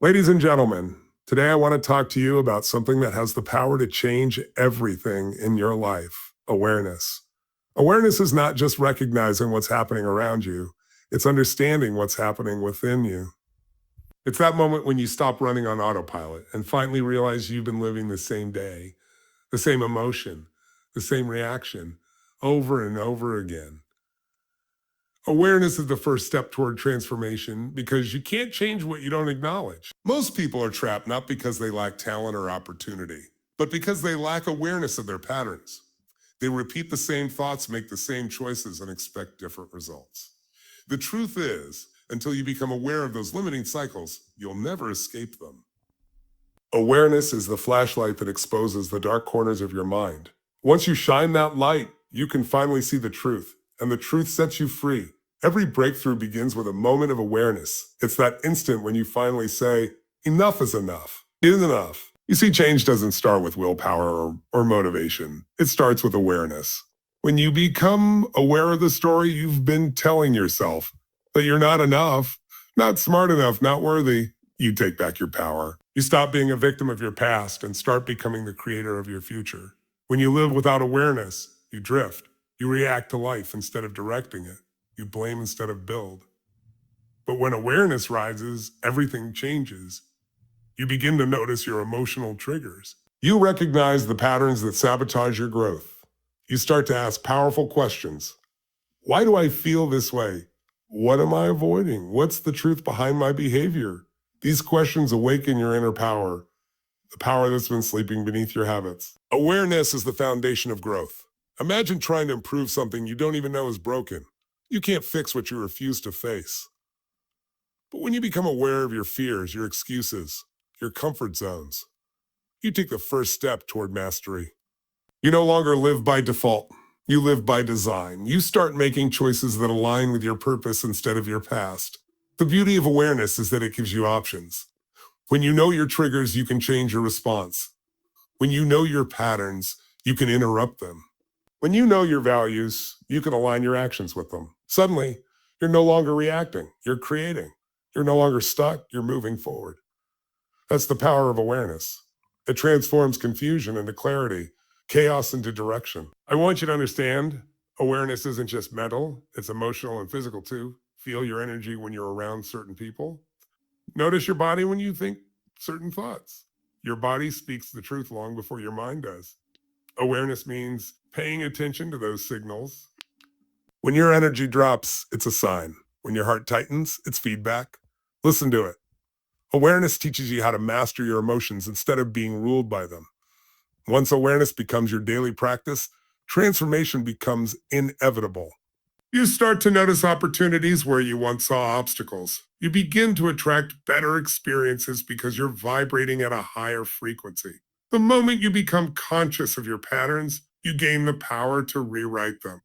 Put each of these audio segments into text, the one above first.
Ladies and gentlemen, today I want to talk to you about something that has the power to change everything in your life: awareness. Awareness is not just recognizing what's happening around you, it's understanding what's happening within you. It's that moment when you stop running on autopilot and finally realize you've been living the same day, the same emotion, the same reaction over and over again. Awareness is the first step toward transformation because you can't change what you don't acknowledge. Most people are trapped not because they lack talent or opportunity, but because they lack awareness of their patterns. They repeat the same thoughts, make the same choices, and expect different results. The truth is, until you become aware of those limiting cycles, you'll never escape them. Awareness is the flashlight that exposes the dark corners of your mind. Once you shine that light, you can finally see the truth, and the truth sets you free. Every breakthrough begins with a moment of awareness. It's that instant when you finally say, enough is enough. Is enough. You see, change doesn't start with willpower or motivation. It starts with awareness. When you become aware of the story you've been telling yourself, that you're not enough, not smart enough, not worthy, you take back your power. You stop being a victim of your past and start becoming the creator of your future. When you live without awareness, you drift. You react to life instead of directing it. You blame instead of build. But when awareness rises, everything changes. You begin to notice your emotional triggers. You recognize the patterns that sabotage your growth. You start to ask powerful questions. Why do I feel this way? What am I avoiding? What's the truth behind my behavior? These questions awaken your inner power, the power that's been sleeping beneath your habits. Awareness is the foundation of growth. Imagine trying to improve something you don't even know is broken. You can't fix what you refuse to face. But when you become aware of your fears, your excuses, your comfort zones, you take the first step toward mastery. You no longer live by default. You live by design. You start making choices that align with your purpose instead of your past. The beauty of awareness is that it gives you options. When you know your triggers, you can change your response. When you know your patterns, you can interrupt them. When you know your values, you can align your actions with them. Suddenly, you're no longer reacting, you're creating. You're no longer stuck, you're moving forward. That's the power of awareness. It transforms confusion into clarity, chaos into direction. I want you to understand, awareness isn't just mental, it's emotional and physical too. Feel your energy when you're around certain people. Notice your body when you think certain thoughts. Your body speaks the truth long before your mind does. Awareness means paying attention to those signals. When your energy drops, it's a sign. When your heart tightens, it's feedback. Listen to it. Awareness teaches you how to master your emotions instead of being ruled by them. Once awareness becomes your daily practice, transformation becomes inevitable. You start to notice opportunities where you once saw obstacles. You begin to attract better experiences because you're vibrating at a higher frequency. The moment you become conscious of your patterns, you gain the power to rewrite them.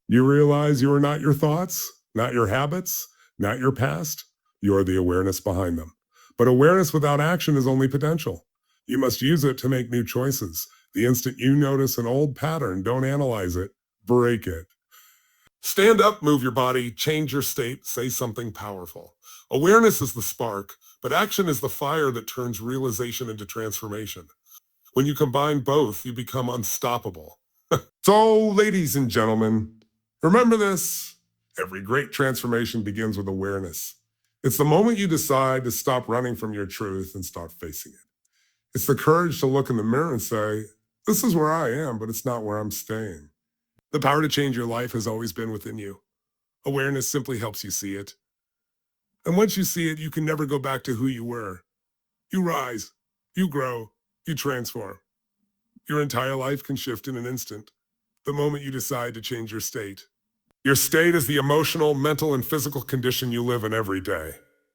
You realize you are not your thoughts, not your habits, not your past. You are the awareness behind them. But awareness without action is only potential. You must use it to make new choices. The instant you notice an old pattern, don't analyze it, break it. Stand up, move your body, change your state, say something powerful. Awareness is the spark, but action is the fire that turns realization into transformation. When you combine both, you become unstoppable. So, ladies and gentlemen, remember this. Every great transformation begins with awareness. It's the moment you decide to stop running from your truth and start facing it. It's the courage to look in the mirror and say, this is where I am, but it's not where I'm staying. The power to change your life has always been within you. Awareness simply helps you see it. And once you see it, you can never go back to who you were. You rise, you grow, you transform. Your entire life can shift in an instant, the moment you decide to change your state. Your state is the emotional, mental, and physical condition you live in every day.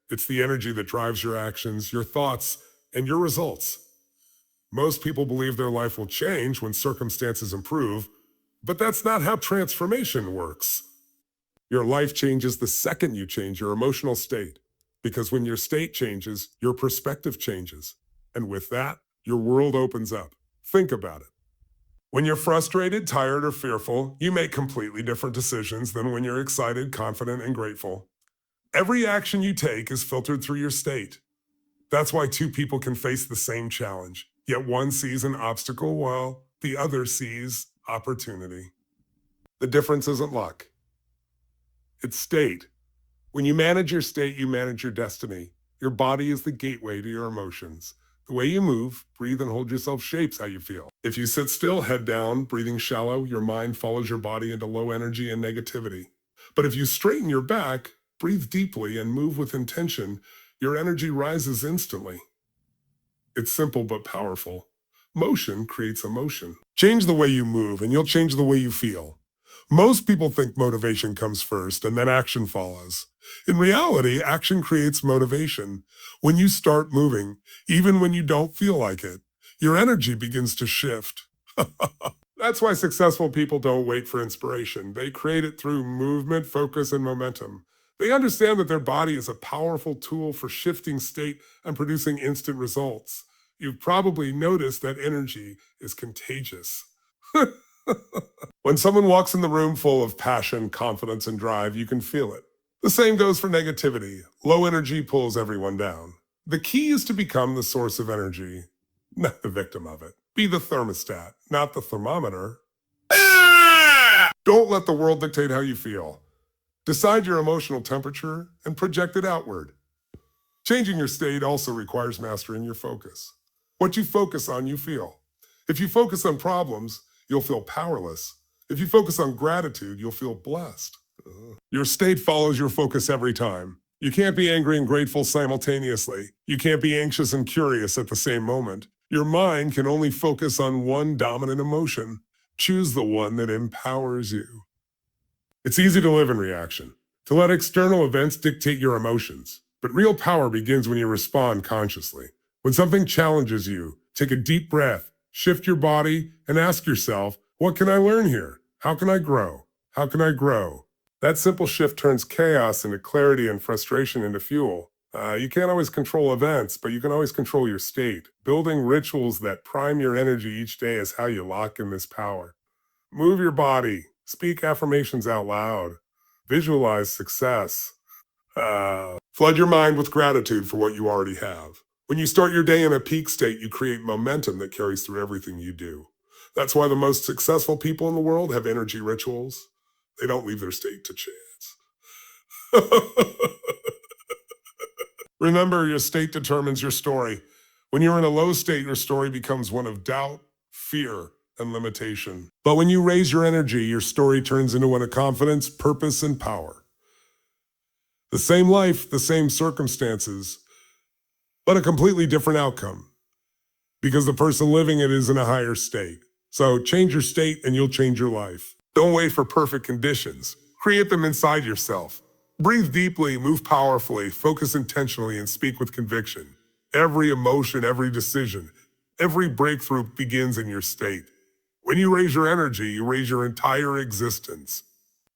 It's the energy that drives your actions, your thoughts, and your results. Most people believe their life will change when circumstances improve, but that's not how transformation works. Your life changes the second you change your emotional state, because when your state changes, your perspective changes. And with that, your world opens up. Think about it. When you're frustrated, tired, or fearful, you make completely different decisions than when you're excited, confident, and grateful. Every action you take is filtered through your state. That's why two people can face the same challenge, yet one sees an obstacle while the other sees opportunity. The difference isn't luck, it's state. When you manage your state, you manage your destiny. Your body is the gateway to your emotions. The way you move, breathe, and hold yourself shapes how you feel. If you sit still, head down, breathing shallow, your mind follows your body into low energy and negativity. But if you straighten your back, breathe deeply, and move with intention, your energy rises instantly. It's simple but powerful. Motion creates emotion. Change the way you move, and you'll change the way you feel. Most people think motivation comes first and then action follows. In reality, action creates motivation. When you start moving, even when you don't feel like it, your energy begins to shift. That's why successful people don't wait for inspiration. They create it through movement, focus, and momentum. They understand that their body is a powerful tool for shifting state and producing instant results. You've probably noticed that energy is contagious. When someone walks in the room full of passion, confidence, and drive, you can feel it. The same goes for negativity. Low energy pulls everyone down. The key is to become the source of energy, not the victim of it. Be the thermostat, not the thermometer. Don't let the world dictate how you feel. Decide your emotional temperature and project it outward. Changing your state also requires mastering your focus. What you focus on, you feel. If you focus on problems, you'll feel powerless. If you focus on gratitude, you'll feel blessed. Your state follows your focus every time. You can't be angry and grateful simultaneously. You can't be anxious and curious at the same moment. Your mind can only focus on one dominant emotion. Choose the one that empowers you. It's easy to live in reaction, to let external events dictate your emotions. But real power begins when you respond consciously. When something challenges you, take a deep breath, shift your body, and ask yourself, what can I learn here? How can I grow? How can I grow? That simple shift turns chaos into clarity and frustration into fuel. You can't always control events, but you can always control your state. Building rituals that prime your energy each day is how you lock in this power. Move your body. Speak affirmations out loud. Visualize success. Flood your mind with gratitude for what you already have. When you start your day in a peak state, you create momentum that carries through everything you do. That's why the most successful people in the world have energy rituals. They don't leave their state to chance. Remember, your state determines your story. When you're in a low state, your story becomes one of doubt, fear, and limitation. But when you raise your energy, your story turns into one of confidence, purpose, and power. The same life, the same circumstances, but a completely different outcome. Because the person living it is in a higher state. So change your state and you'll change your life. Don't wait for perfect conditions. Create them inside yourself. Breathe deeply, move powerfully, focus intentionally, and speak with conviction. Every emotion, every decision, every breakthrough begins in your state. When you raise your energy, you raise your entire existence.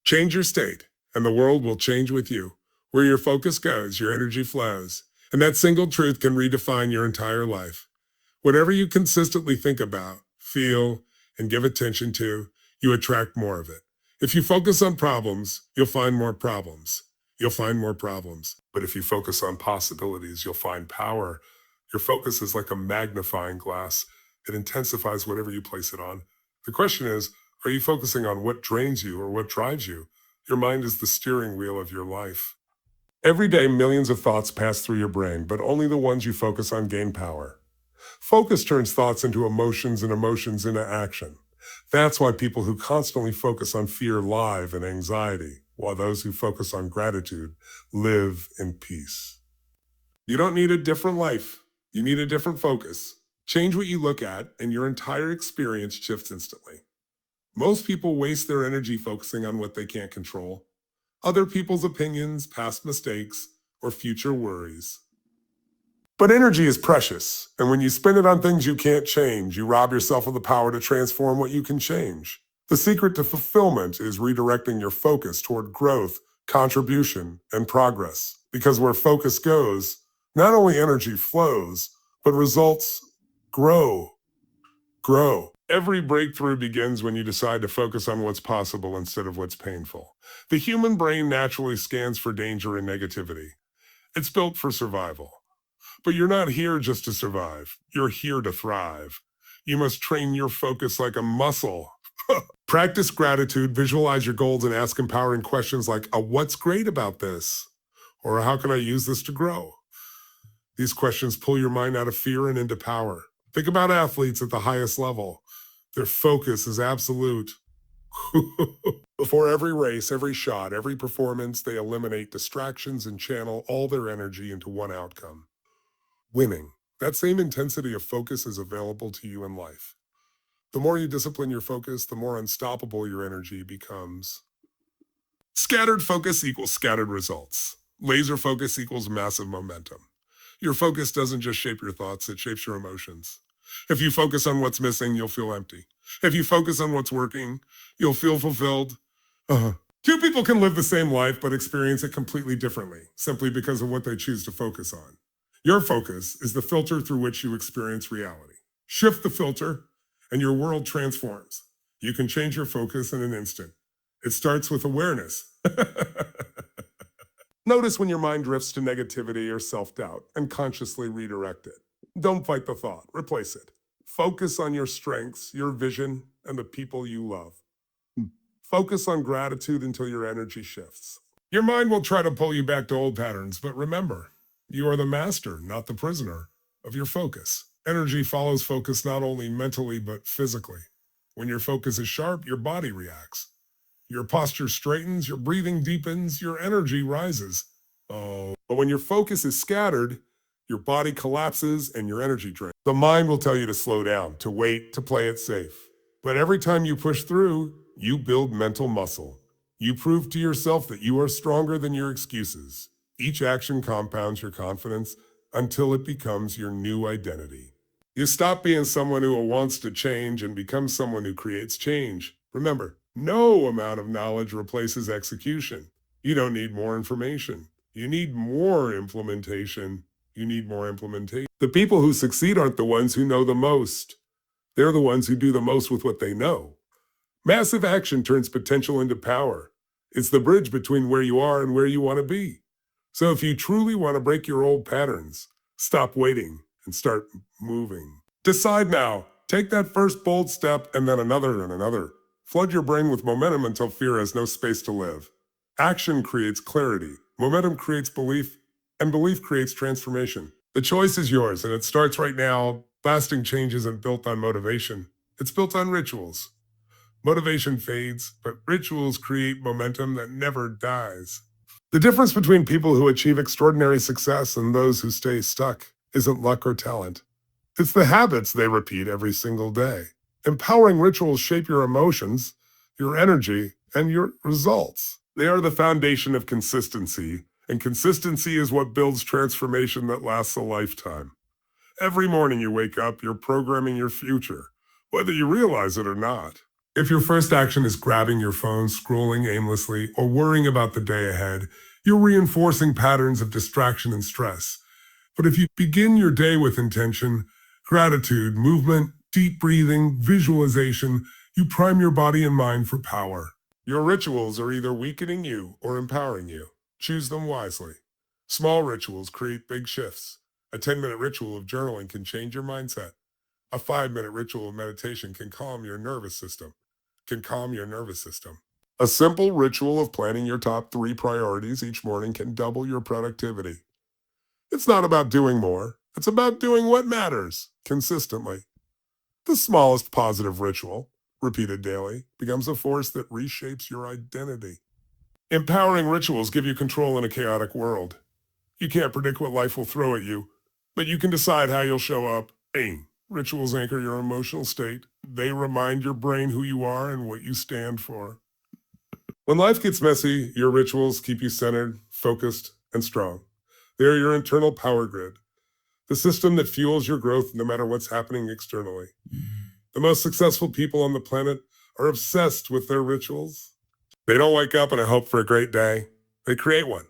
Change your state, and the world will change with you. Where your focus goes, your energy flows. And that single truth can redefine your entire life. Whatever you consistently think about, feel, and give attention to, you attract more of it. If you focus on problems, you'll find more problems. You'll find more problems. But if you focus on possibilities, you'll find power. Your focus is like a magnifying glass. It intensifies whatever you place it on. The question is, are you focusing on what drains you or what drives you? Your mind is the steering wheel of your life. Every day, millions of thoughts pass through your brain, but only the ones you focus on gain power. Focus turns thoughts into emotions and emotions into action. That's why people who constantly focus on fear live in anxiety, while those who focus on gratitude live in peace. You don't need a different life. You need a different focus. Change what you look at, and your entire experience shifts instantly. Most people waste their energy focusing on what they can't control. Other people's opinions, past mistakes, or future worries. But energy is precious, and when you spend it on things you can't change, you rob yourself of the power to transform what you can change. The secret to fulfillment is redirecting your focus toward growth, contribution, and progress. Because where focus goes, not only energy flows, but results grow. Every breakthrough begins when you decide to focus on what's possible instead of what's painful. The human brain naturally scans for danger and negativity. It's built for survival. But you're not here just to survive. You're here to thrive. You must train your focus like a muscle. Practice gratitude, visualize your goals, and ask empowering questions like, what's great about this? Or how can I use this to grow? These questions pull your mind out of fear and into power. Think about athletes at the highest level. Their focus is absolute. Before every race, every shot, every performance, they eliminate distractions and channel all their energy into one outcome: winning. That same intensity of focus is available to you in life. The more you discipline your focus, the more unstoppable your energy becomes. Scattered focus equals scattered results. Laser focus equals massive momentum. Your focus doesn't just shape your thoughts, it shapes your emotions. If you focus on what's missing, you'll feel empty. If you focus on what's working, you'll feel fulfilled. Two people can live the same life but experience it completely differently, simply because of what they choose to focus on. Your focus is the filter through which you experience reality. Shift the filter, and your world transforms. You can change your focus in an instant. It starts with awareness. Notice when your mind drifts to negativity or self-doubt and consciously redirect it. Don't fight the thought, replace it. Focus on your strengths, your vision, and the people you love. Focus on gratitude until your energy shifts. Your mind will try to pull you back to old patterns, but remember, you are the master, not the prisoner, of your focus. Energy follows focus not only mentally, but physically. When your focus is sharp, your body reacts. Your posture straightens, your breathing deepens, your energy rises. But when your focus is scattered, your body collapses and your energy drains. The mind will tell you to slow down, to wait, to play it safe. But every time you push through, you build mental muscle. You prove to yourself that you are stronger than your excuses. Each action compounds your confidence until it becomes your new identity. You stop being someone who wants to change and become someone who creates change. Remember, no amount of knowledge replaces execution. You don't need more information. You need more implementation. You need more implementation. The people who succeed aren't the ones who know the most. They're the ones who do the most with what they know. Massive action turns potential into power. It's the bridge between where you are and where you want to be. So if you truly want to break your old patterns, stop waiting and start moving. Decide now. Take that first bold step and then another and another. Flood your brain with momentum until fear has no space to live. Action creates clarity. Momentum creates belief, and belief creates transformation. The choice is yours, and it starts right now. Lasting change isn't built on motivation. It's built on rituals. Motivation fades, but rituals create momentum that never dies. The difference between people who achieve extraordinary success and those who stay stuck isn't luck or talent. It's the habits they repeat every single day. Empowering rituals shape your emotions, your energy, and your results. They are the foundation of consistency, and consistency is what builds transformation that lasts a lifetime. Every morning you wake up, you're programming your future, whether you realize it or not. If your first action is grabbing your phone, scrolling aimlessly, or worrying about the day ahead, you're reinforcing patterns of distraction and stress. But if you begin your day with intention, gratitude, movement, deep breathing, visualization, you prime your body and mind for power. Your rituals are either weakening you or empowering you. Choose them wisely. Small rituals create big shifts. A 10-minute ritual of journaling can change your mindset. A 5-minute ritual of meditation can calm your nervous system. A simple ritual of planning your top 3 priorities each morning can double your productivity. It's not about doing more. It's about doing what matters consistently. The smallest positive ritual, repeated daily, becomes a force that reshapes your identity. Empowering rituals give you control in a chaotic world. You can't predict what life will throw at you, but you can decide how you'll show up. Rituals anchor your emotional state. They remind your brain who you are and what you stand for. When life gets messy, your rituals keep you centered, focused, and strong. They are your internal power grid, the system that fuels your growth no matter what's happening externally. The most successful people on the planet are obsessed with their rituals. They don't wake up and hope for a great day. They create one.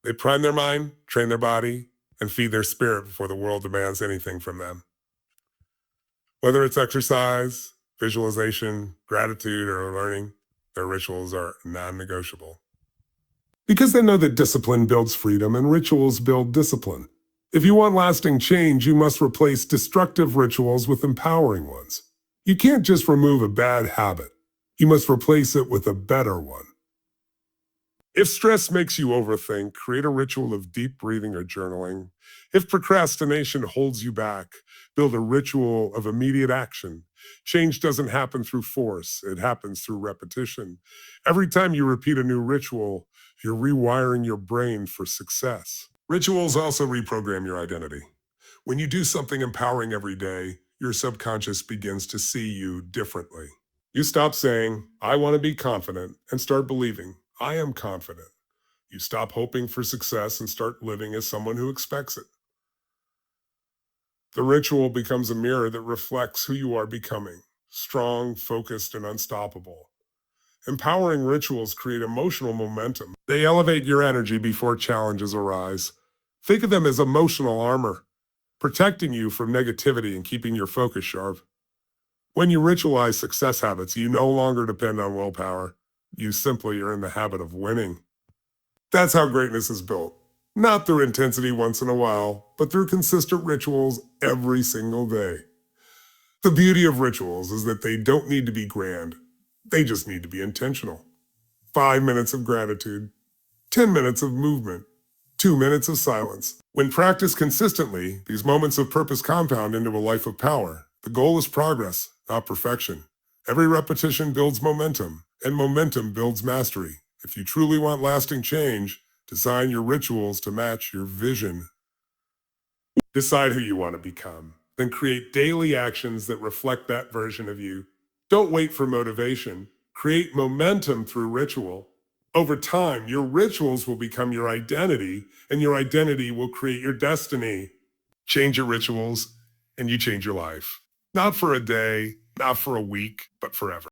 They prime their mind, train their body, and feed their spirit before the world demands anything from them. Whether it's exercise, visualization, gratitude, or learning, their rituals are non-negotiable. Because they know that discipline builds freedom and rituals build discipline. If you want lasting change, you must replace destructive rituals with empowering ones. You can't just remove a bad habit. You must replace it with a better one. If stress makes you overthink, create a ritual of deep breathing or journaling. If procrastination holds you back, build a ritual of immediate action. Change doesn't happen through force, it happens through repetition. Every time you repeat a new ritual, you're rewiring your brain for success. Rituals also reprogram your identity. When you do something empowering every day, your subconscious begins to see you differently. You stop saying, I want to be confident, and start believing, I am confident. You stop hoping for success and start living as someone who expects it. The ritual becomes a mirror that reflects who you are becoming, strong, focused, and unstoppable. Empowering rituals create emotional momentum. They elevate your energy before challenges arise. Think of them as emotional armor, protecting you from negativity and keeping your focus sharp. When you ritualize success habits, you no longer depend on willpower. You simply are in the habit of winning. That's how greatness is built. Not through intensity once in a while, but through consistent rituals every single day. The beauty of rituals is that they don't need to be grand. They just need to be intentional. 5 minutes of gratitude, 10 minutes of movement, 2 minutes of silence. When practiced consistently, these moments of purpose compound into a life of power. The goal is progress, not perfection. Every repetition builds momentum, and momentum builds mastery. If you truly want lasting change, design your rituals to match your vision. Decide who you want to become, then create daily actions that reflect that version of you. Don't wait for motivation. Create momentum through ritual. Over time, your rituals will become your identity, and your identity will create your destiny. Change your rituals, and you change your life. Not for a day, not for a week, but forever.